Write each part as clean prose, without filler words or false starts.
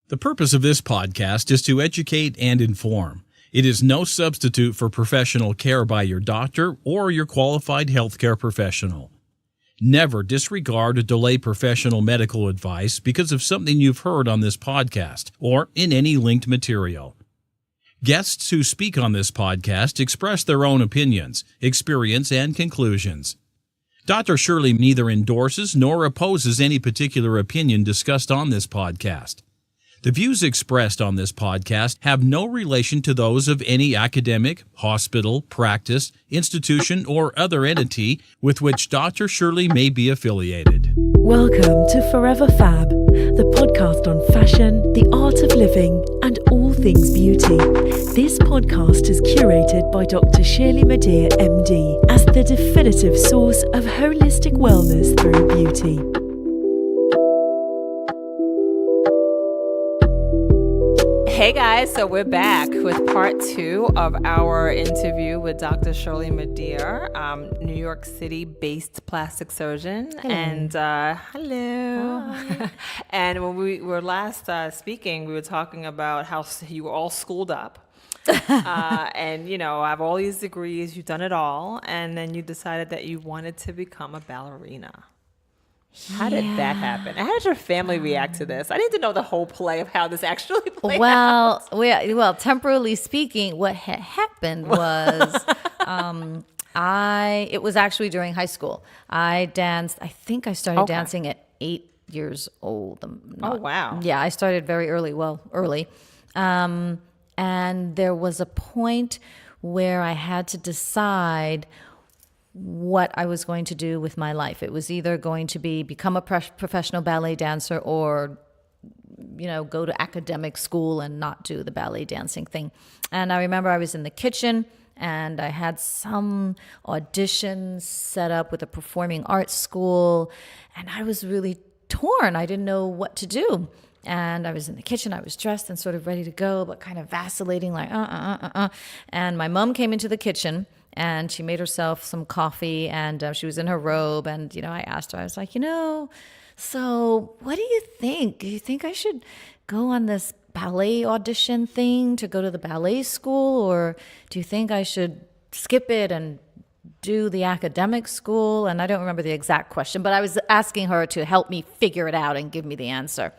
The purpose of this podcast is to educate and inform. It is no substitute for professional care by your doctor or your qualified healthcare professional. Never disregard or delay professional medical advice because of something you've heard on this podcast or in any linked material. Guests who speak on this podcast express their own opinions, experience, and conclusions. Dr. Shirley neither endorses nor opposes any particular opinion discussed on this podcast. The views expressed on this podcast have no relation to those of any academic, hospital, practice, institution, or other entity with which Dr. Shirley may be affiliated. Welcome to Forever Fab, the podcast on fashion, the art of living, and all things beauty. This podcast is curated by Dr. Shirley Madhere, MD, as the definitive source of holistic wellness through beauty. Hey guys, so we're back with part 2 of our interview with Dr. Shirley Madhere, New York City-based plastic surgeon. Hello. And hello. And when we were last speaking, we were talking about how you were all schooled up. And, you know, I have all these degrees, you've done it all, and then you decided that you wanted to become a ballerina. How did that happen? How did your family react to this? I need to know the whole play of how this actually played out. Well, temporally speaking, what had happened was it was actually during high school. I danced. I think I started dancing at 8 years old. Oh, wow. Yeah, I started very early. And there was a point where I had to decide what I was going to do with my life. It was either going to be become a professional ballet dancer or, you know, go to academic school and not do the ballet dancing thing. And I remember I was in the kitchen and I had some auditions set up with a performing arts school and I was really torn. I didn't know what to do. And I was in the kitchen, I was dressed and sort of ready to go, but kind of vacillating like, And my mom came into the kitchen and she made herself some coffee and she was in her robe. And, you know, I asked her, I was like, so what do you think? Do you think I should go on this ballet audition thing to go to the ballet school? Or do you think I should skip it and do the academic school? And I don't remember the exact question, but I was asking her to help me figure it out and give me the answer.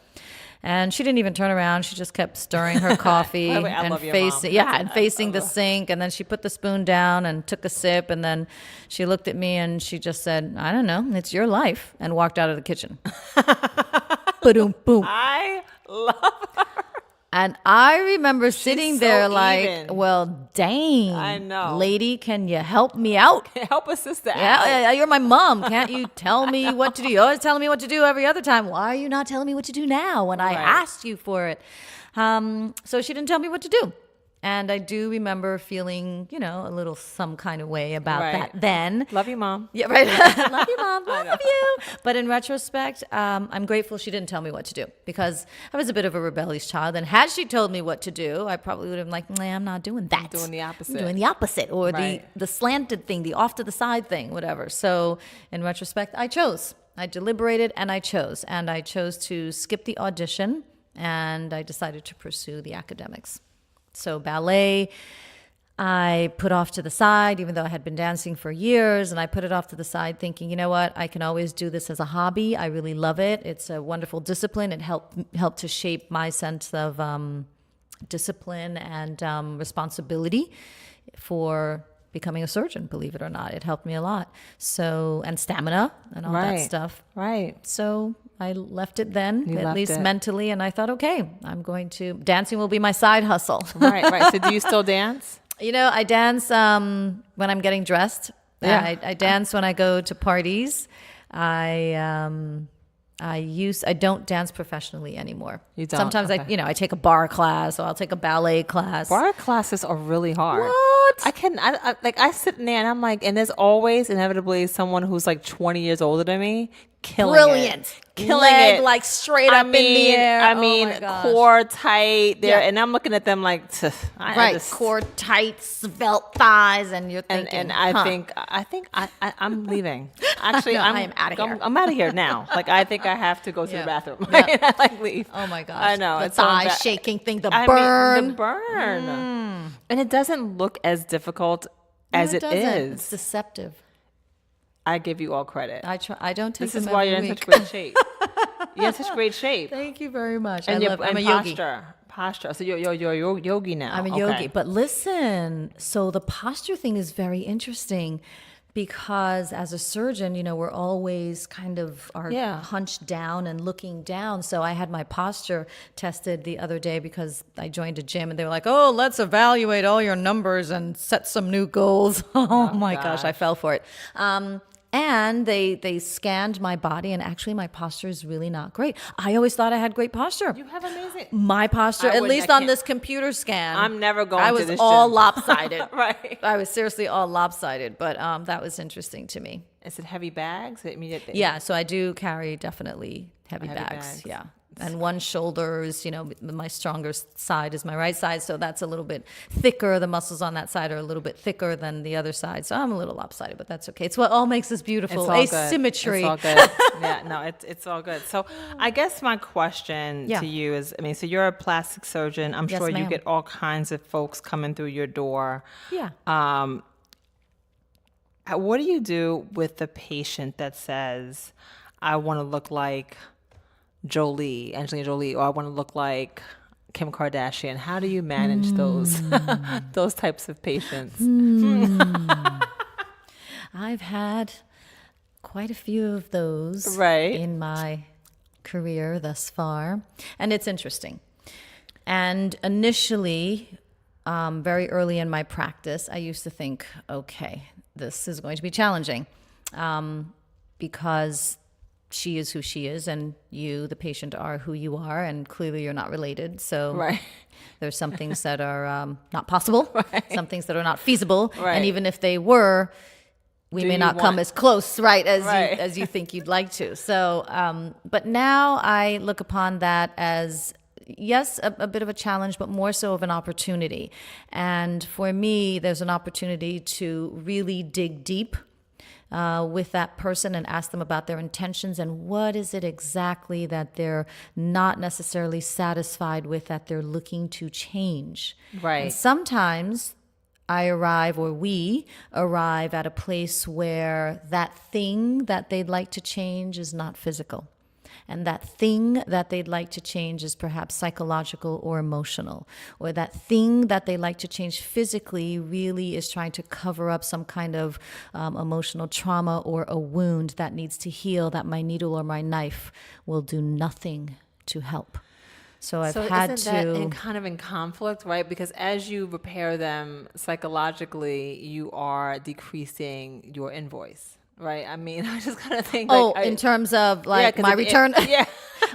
And she didn't even turn around. She just kept stirring her coffee and facing the sink. And then she put the spoon down and took a sip. And then she looked at me and she just said, I don't know, it's your life, and walked out of the kitchen. Ba-doom, boom. I love her. And I remember sitting there like, even. well, dang. I know. Lady, can you help me out? Help a sister out. Yeah, you're my mom. Can't you tell me what to do? You're always telling me what to do every other time. Why are you not telling me what to do now when I asked you for it? So she didn't tell me what to do. And I do remember feeling, you know, a little some kind of way about that then. Love you, Mom. Yeah, right. Love you, Mom. Love you. But in retrospect, I'm grateful she didn't tell me what to do because I was a bit of a rebellious child. And had she told me what to do, I probably would have been like, nah, I'm not doing that. I'm doing the opposite. I'm doing the opposite or the slanted thing, the off to the side thing, whatever. So in retrospect, I chose. I deliberated and I chose. And I chose to skip the audition and I decided to pursue the academics. So ballet, I put off to the side, even though I had been dancing for years, and I put it off to the side thinking, you know what, I can always do this as a hobby. I really love it. It's a wonderful discipline. It helped to shape my sense of discipline and responsibility for becoming a surgeon, believe it or not. It helped me a lot. So, and stamina and all that stuff. Right. So I left it then, at least mentally, and I thought, okay, dancing will be my side hustle. Right. So do you still dance? You know, I dance when I'm getting dressed. Yeah. I dance when I go to parties. I don't dance professionally anymore. You don't? Sometimes I take a bar class or I'll take a ballet class. Bar classes are really hard. What? I sit in there and I'm like, and there's always inevitably someone who's like 20 years older than me killing Brilliant. it. Killing Leg it. like straight up in the air. I Oh mean, my gosh. core tight there, Yeah. and I'm looking at them like, I Right, just- core tight, svelte thighs, and you're and thinking, I think I'm leaving. Actually, No, I am outta here. I'm out of here now. Like, I think I have to go to Yeah. the bathroom. Yeah. I like leave. oh my gosh. I know The it's so thigh emba- shaking thing, the I burn. mean, the burn, and it doesn't look as difficult as No, it doesn't. is. It's deceptive. I give you all credit. I don't take This is them why every you're in week. such great shape. You're in such great shape. Thank you very much. And I'm a yogi. posture. So you're a yogi now. I'm a Okay. yogi. But listen, so the posture thing is very interesting because as a surgeon, we're always kind of hunched down and looking down. So I had my posture tested the other day because I joined a gym and they were like, oh, let's evaluate all your numbers and set some new goals. Oh my gosh, I fell for it. And they scanned my body, and actually my posture is really not great. I always thought I had great posture. You have amazing. My posture, I at wouldn't- least I on can't- this computer scan. I'm never going I to was this all gym. lopsided. Right. I was seriously all lopsided, but that was interesting to me. Is it heavy bags? I mean, Yeah, so I do carry definitely heavy Heavy bags. bags. Yeah. And one shoulder is, my stronger side is my right side, so that's a little bit thicker. The muscles on that side are a little bit thicker than the other side, so I'm a little lopsided, but that's okay. It's what all makes us beautiful. It's all Asymmetry. Good. It's all good. Yeah, no, it's all good. So I guess my question Yeah. to you is, so you're a plastic surgeon. I'm Yes, sure you ma'am. get all kinds of folks coming through your door. Yeah. What do you do with the patient that says, I want to look like Angelina Jolie, or I want to look like Kim Kardashian? How do you manage those types of patients? I've had quite a few of those Right. in my career thus far, and it's interesting. And initially, very early in my practice, I used to think, okay, this is going to be challenging because she is who she is, and you, the patient, are who you are, and clearly you're not related. So Right. there's some things that are not possible, some things that are not feasible, Right. and even if they were, we Do may you not come want- as close, right, as Right. you as you think you'd like to. So, but now I look upon that as yes, a bit of a challenge, but more so of an opportunity. And for me, there's an opportunity to really dig deep with that person and ask them about their intentions and what is it exactly that they're not necessarily satisfied with, that they're looking to change. Right. And sometimes we arrive at a place where that thing that they'd like to change is not physical. And that thing that they'd like to change is perhaps psychological or emotional. Or that thing that they like to change physically really is trying to cover up some kind of emotional trauma or a wound that needs to heal, that my needle or my knife will do nothing to help. So I've had isn't that kind of in conflict, right? Because as you repair them psychologically, you are decreasing your invoice, right? I mean, I just kind of think. in terms of like 'cause my if- return, yeah.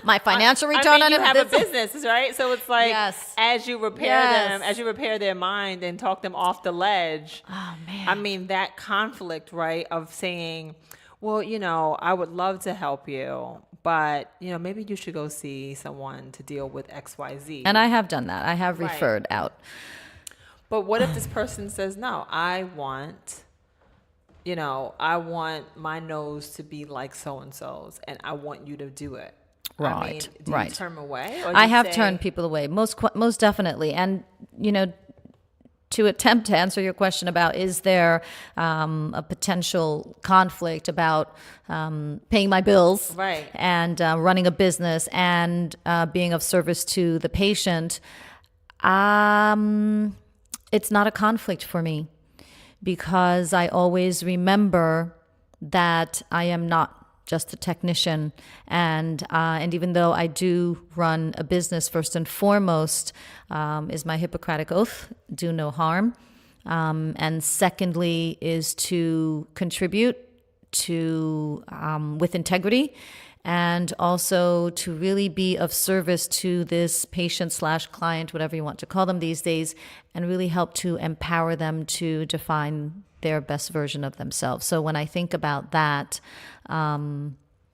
my financial return on you it. have a this- business, right? So it's like Yes. as you repair them, Yes. as you repair their mind and talk them off the ledge. Oh man. I mean, that conflict, right, of saying, well, I would love to help you, but, maybe you should go see someone to deal with XYZ. And I have done that. I have Right. referred out. But what if this person says, no, I want my nose to be like so-and-so's, and I want you to do it. I mean, Right, do right. you turn them away? Or do I you have say- turned people away, most definitely. And, to attempt to answer your question about is there a potential conflict about paying my bills Right. and running a business and being of service to the patient, it's not a conflict for me because I always remember that I am not just a technician, and even though I do run a business, first and foremost is my Hippocratic oath: do no harm, and secondly is to contribute to with integrity, and also to really be of service to this patient/client, whatever you want to call them these days, and really help to empower them to define their best version of themselves. So when I think about that,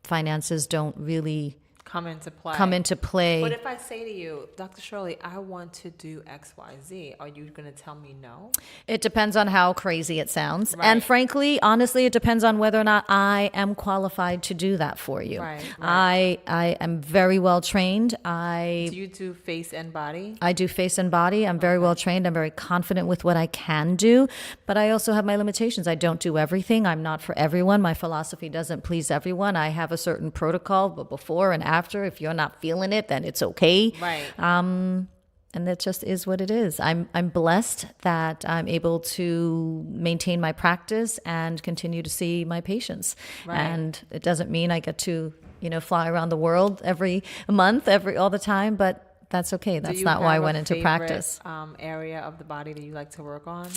finances don't really come into play. But if I say to you, Dr. Shirley, I want to do X, Y, Z, are you going to tell me no? It depends on how crazy it sounds. Right. And frankly, honestly, it depends on whether or not I am qualified to do that for you. Right. I am very well trained. Do you do face and body? I do face and body. I'm very well trained. I'm very confident with what I can do, but I also have my limitations. I don't do everything. I'm not for everyone. My philosophy doesn't please everyone. I have a certain protocol, but before and after, if you're not feeling it, then it's okay. Right. And that just is what it is. I'm blessed that I'm able to maintain my practice and continue to see my patients. Right. And it doesn't mean I get to, fly around the world every month, all the time, but that's okay. That's not why I went into practice. Area of the body that you like to work on?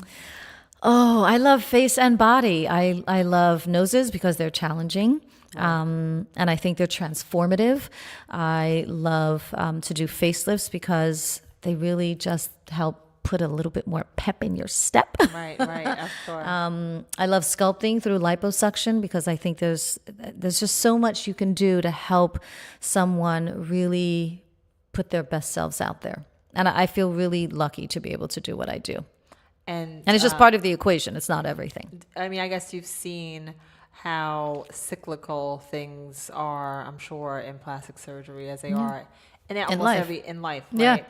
Oh, I love face and body. I love noses because they're challenging. And I think they're transformative. I love to do facelifts because they really just help put a little bit more pep in your step. Right, of course. I love sculpting through liposuction because I think there's just so much you can do to help someone really put their best selves out there. And I feel really lucky to be able to do what I do. And it's just part of the equation. It's not everything. I mean, I guess you've seen how cyclical things are, I'm sure, in plastic surgery as they are in life, right?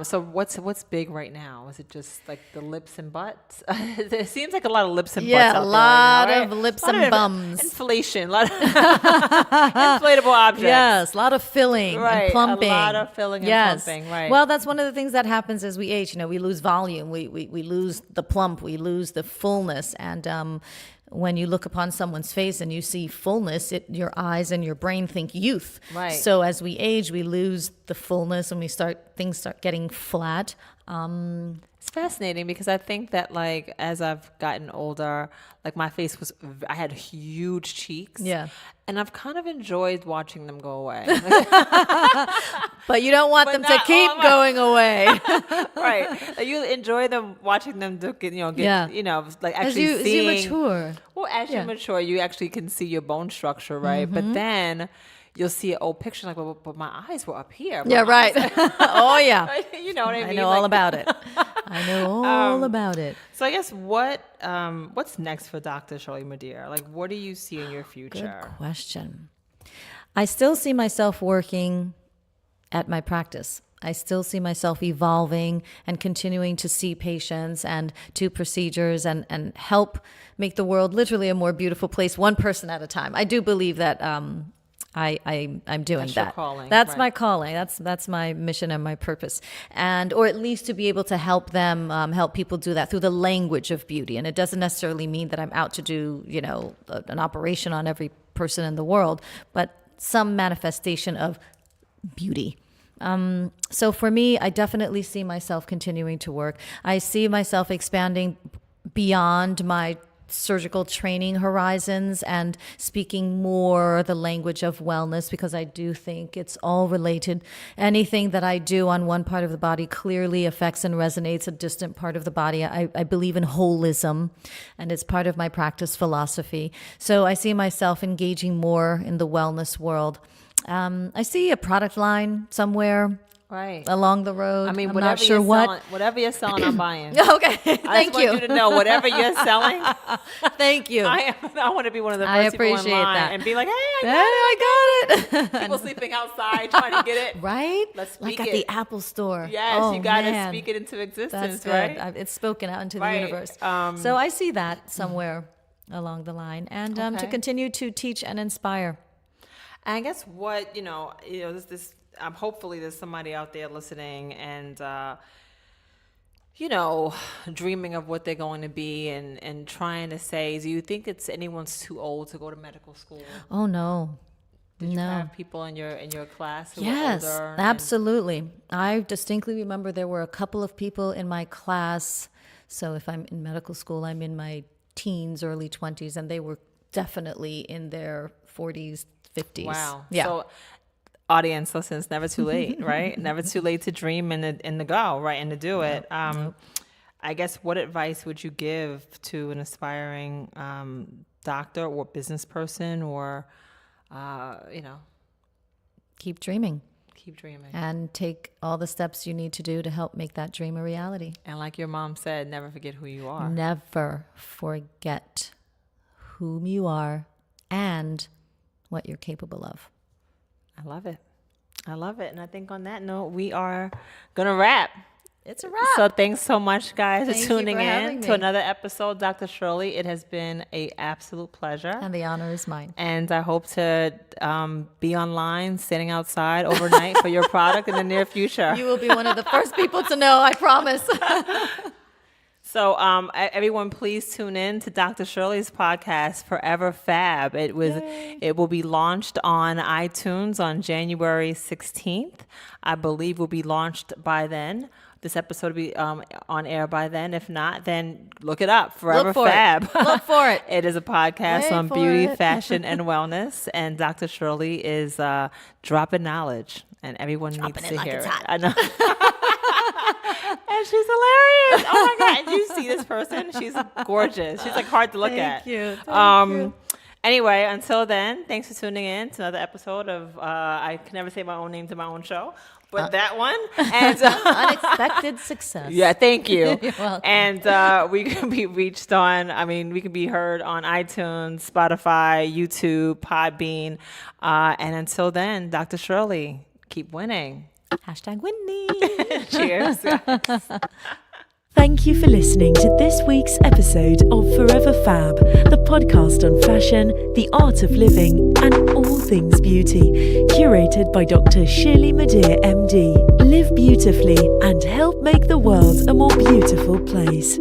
So what's big right now? Is it just like the lips and butts? It seems like a lot of lips and butts out there. Yeah, a lot right now, of lips and bums. Inflation, a lot of inflatable objects. Yes, a lot of filling and plumping. A lot of filling and plumping, right. Well, that's one of the things that happens as we age. We lose volume. We lose the plump. We lose the fullness. And when you look upon someone's face and you see fullness, your eyes and your brain think youth. Right. So as we age, we lose the fullness and things start getting flat. It's fascinating because I think that as I've gotten older, my face I had huge cheeks. Yeah. And I've kind of enjoyed watching them go away. But you don't want them to keep going away. Right. You enjoy watching them actually as you mature. Well, as you mature, you actually can see your bone structure, right? Mm-hmm. But then you'll see an old picture but my eyes were up here. Right. Oh, yeah. You know what I mean? I know all about it. I know all about it. So I guess what's next for Dr. Shirley Madhere? What do you see in your future? Good question. I still see myself working at my practice. I still see myself evolving and continuing to see patients and do procedures and help make the world literally a more beautiful place, one person at a time. I do believe that I'm doing that's that. Your calling, that's my calling. That's my mission and my purpose. Or at least to be able to help them, help people do that through the language of beauty. And it doesn't necessarily mean that I'm out to do, an operation on every person in the world, but some manifestation of beauty. So for me, I definitely see myself continuing to work. I see myself expanding beyond my surgical training horizons and speaking more the language of wellness, because I do think it's all related. Anything that I do on one part of the body clearly affects and resonates a distant part of the body. I believe in holism, and it's part of my practice philosophy. So I see myself engaging more in the wellness world. I see a product line somewhere. Right. Along the road. I mean, I'm not sure what. Whatever you're selling, I'm buying. Okay. I just want you to know, whatever you're selling. Thank you. I want to be one of the first people in line and be like, hey, I got it. People sleeping outside trying to get it. Right? Let's speak like at the Apple store. Yes, you got to speak it into existence, That's right? Good. It's spoken out into the universe. So I see that somewhere along the line, and to continue to teach and inspire. And I guess what, this hopefully there's somebody out there listening and, dreaming of what they're going to be and trying to say, do you think anyone's too old to go to medical school? Oh, no. Did you have people in your class who were older? Yes, absolutely. I distinctly remember there were a couple of people in my class. So if I'm in medical school, I'm in my teens, early 20s, and they were definitely in their 40s, 50s. Wow. Yeah. So, audience, listen, it's never too late, right? Never too late to dream and to go, right? And to do it. I guess what advice would you give to an aspiring doctor or business person or Keep dreaming. Keep dreaming. And take all the steps you need to do to help make that dream a reality. And like your mom said, never forget who you are. Never forget whom you are and what you're capable of. I love it. And I think on that note, we are going to wrap. It's a wrap. So thanks so much, guys, for Thank you tuning for in having to me. another episode, Dr. Shirley. It has been an absolute pleasure. And the honor is mine. And I hope to be online, standing outside overnight for your product in the near future. You will be one of the first people to know, I promise. So everyone, please tune in to Dr. Shirley's podcast, Forever Fab. It will be launched on iTunes on January 16th. I believe will be launched by then. This episode will be on air by then. If not, then look it up. Forever Fab. Look for it. It is a podcast Wait on for beauty, it. fashion, and wellness. And Dr. Shirley is dropping knowledge, and everyone needs to hear it. I know. And she's hilarious. Oh my God. And you see this person? She's gorgeous. She's like hard to look at. Thank you. Thank you. Anyway, until then, thanks for tuning in to another episode of I can never say my own name to my own show, but that one. And Unexpected success. yeah, thank you. You're welcome. And we can be reached on, we can be heard on iTunes, Spotify, YouTube, Podbean. And until then, Dr. Shirley, keep winning. #Whitney. Cheers. Thank you for listening to this week's episode of Forever Fab, the podcast on fashion, the art of living, and all things beauty, curated by Dr. Shirley Madhere, MD. Live beautifully and help make the world a more beautiful place.